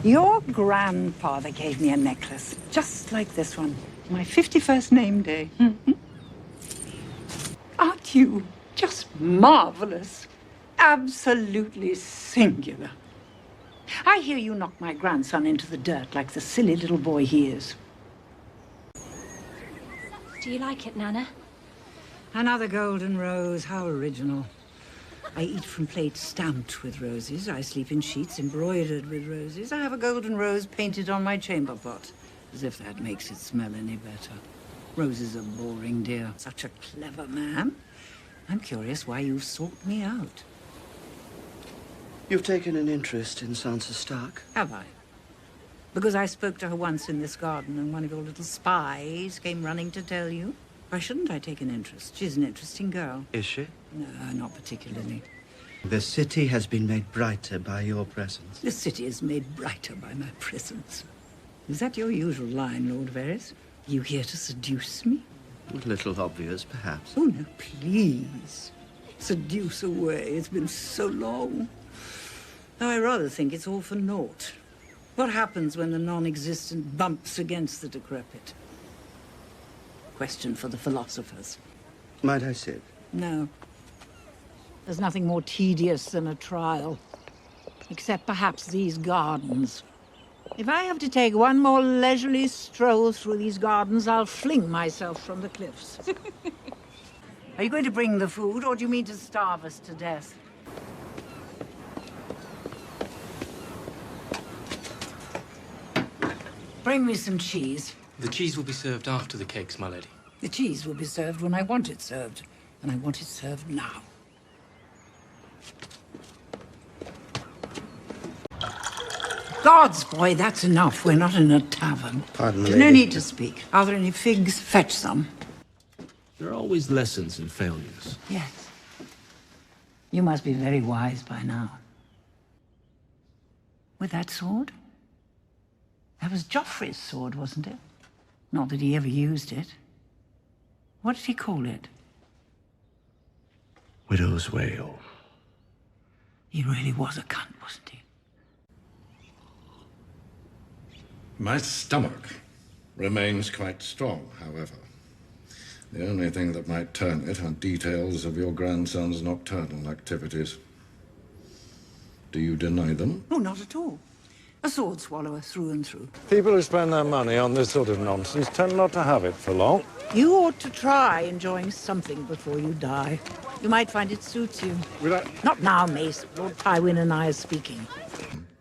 Your grandfather gave me a necklace, just like this one. My 51st name day. Aren't you just marvelous? Absolutely singular. I hear you knocked my grandson into the dirt like the silly little boy he is. Do you like it, Nana? Another golden rose, how original. I eat from plates stamped with roses. I sleep in sheets embroidered with roses. I have a golden rose painted on my chamber pot, as if that makes it smell any better. Roses are boring, dear. Such a clever man. I'm curious why you've sought me out. You've taken an interest in Sansa Stark? Have I? Because I spoke to her once in this garden and one of your little spies came running to tell you? Why shouldn't I take an interest? She's an interesting girl. Is she? No, not particularly. The city has been made brighter by your presence. The city is made brighter by my presence. Is that your usual line, Lord Varys? You here to seduce me? A little obvious, perhaps. Oh, no, please. Seduce away. It's been so long. Though I rather think it's all for naught. What happens when the non-existent bumps against the decrepit? Question for the philosophers. Might I sit? No. There's nothing more tedious than a trial. Except perhaps these gardens. If I have to take one more leisurely stroll through these gardens, I'll fling myself from the cliffs. Are you going to bring the food, or do you mean to starve us to death? Bring me some cheese. The cheese will be served after the cakes, my lady. The cheese will be served when I want it served, and I want it served now. Gods, boy, that's enough. We're not in a tavern. Pardon me, There's no lady. need to speak. Are there any figs? Fetch some. There are always lessons in failures. Yes. You must be very wise by now. With that sword? That was Joffrey's sword, wasn't it? Not that he ever used it. What did he call it? Widow's wail. He really was a cunt, wasn't he? My stomach remains quite strong, however. The only thing that might turn it are details of your grandson's nocturnal activities. Do you deny them? Oh, not at all. A sword swallower through and through. People who spend their money on this sort of nonsense tend not to have it for long. You ought to try enjoying something before you die. You might find it suits you. Not now, Mace. Lord Tywin and I are speaking.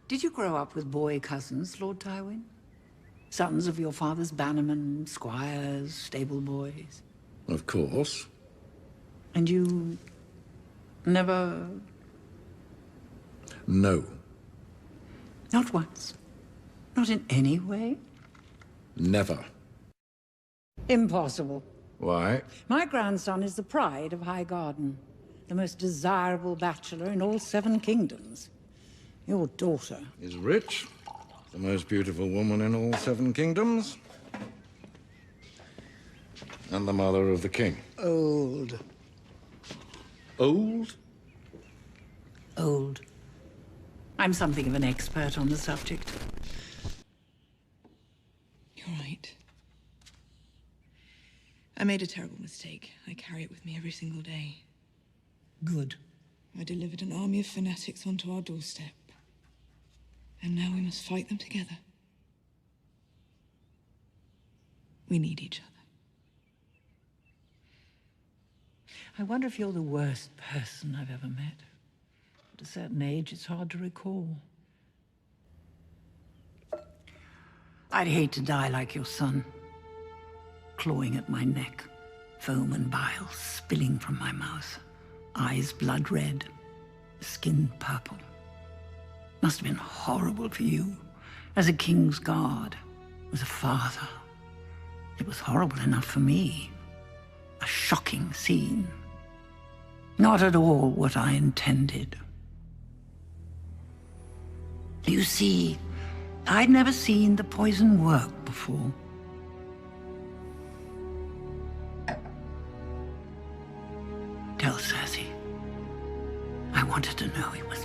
Did you grow up with boy cousins, Lord Tywin? Sons of your father's bannermen, squires, stable boys? Of course. And you never... No. Not once? Not in any way? Never. Impossible. Why? My grandson is the pride of Highgarden, the most desirable bachelor in all 7 kingdoms. Your daughter... Is rich, the most beautiful woman in all 7 kingdoms, and the mother of the king. Old. Old? Old. I'm something of an expert on the subject. You're right. I made a terrible mistake. I carry it with me every single day. Good. I delivered an army of fanatics onto our doorstep. And now we must fight them together. We need each other. I wonder if you're the worst person I've ever met. At a certain age, it's hard to recall. I'd hate to die like your son. Clawing at my neck, foam and bile spilling from my mouth, eyes blood red, skin purple. Must have been horrible for you, as a king's guard, as a father. It was horrible enough for me. A shocking scene. Not at all what I intended. You see, I'd never seen the poison work before. Tell Cersei. I wanted to know it was